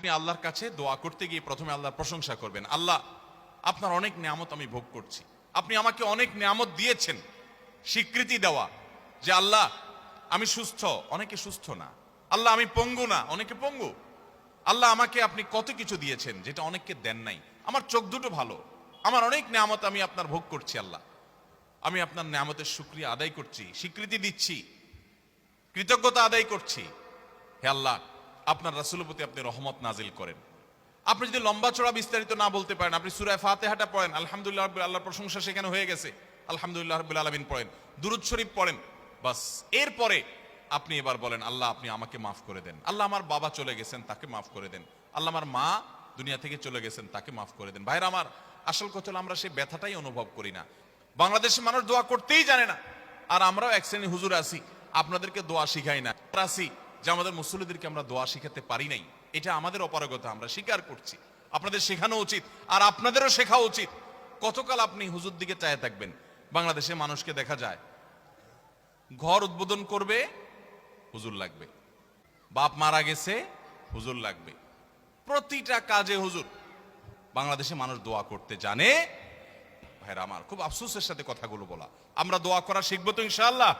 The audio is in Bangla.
আপনি আল্লাহর কাছে দোয়া করতে গিয়ে প্রথমে আল্লাহর প্রশংসা করবেন। আল্লাহ, আপনার অনেক নিয়ামত আমি ভোগ করছি, আপনি আমাকে অনেক নিয়ামত দিয়েছেন। স্বীকৃতি দেওয়া যে আল্লাহ আমি সুস্থ, অনেকে সুস্থ না। আল্লাহ আমি পঙ্গু না, অনেকে পঙ্গু। আল্লাহ আমাকে আপনি কত কিছু দিয়েছেন যেটা অনেককে দেন নাই। আমার চোখ দুটো ভালো, আমার অনেক নিয়ামত আমি আপনার ভোগ করছি। আল্লাহ, আমি আপনার নিয়ামতের শুকরিয়া আদায় করছি, স্বীকৃতি দিচ্ছি, কৃতজ্ঞতা আদায় করছি। হে আল্লাহ, আপনার রাসূলের প্রতি আপনি রহমত নাজিল করেন। আপনি যদি লম্বা চড়া বিস্তারিত না বলতে পারেন, আপনি সূরা ফাতিহাটা পড়েন, আলহামদুলিল্লাহ রাব্বিল আল্লাহর প্রশংসা সেখানে হয়ে গেছে, আলহামদুলিল্লাহ রাব্বিল আলামিন পড়েন, দুরূদ শরীফ পড়েন, বাস। এরপরে আপনি এবার বলেন আল্লাহ আপনি আমাকে মাফ করে দেন। আল্লাহ আমার বাবা চলে গেছেন, তাকে মাফ করে দেন। আল্লাহ আমার মা দুনিয়া থেকে চলে গেছেন, তাকে মাফ করে দেন। ভাইরা আমার, আসল কথা হলো আমরা সেই ব্যথাটাই অনুভব করি না। বাংলাদেশের মানুষ দোয়া করতেই জানে না, আর আমরাও এক শ্রেণী হুজুর আছি আপনাদেরকে দোয়া শিখাই না, আছি যে আমাদের মুসল্লিদেরকে আমরা দোয়া শিখাতে পারি নাই। এটা আমাদের অপারগতা, আমরা স্বীকার করছি। আপনাদের শেখানো উচিত, আর আপনাদেরও শেখা উচিত। কতকাল আপনি হুজুর দিকে চায় থাকবেন? বাংলাদেশে মানুষকে দেখা যায় ঘর উদ্বোধন করবে, হুজুর লাগবে, বাপ মারা গেছে, হুজুর লাগবে, প্রতিটা কাজে হুজুর। বাংলাদেশে মানুষ দোয়া করতে জানে? ভাইরা আমার, খুব আফসোসের সাথে কথাগুলো বলা। আমরা দোয়া করা শিখবো তো ইনশাআল্লাহ।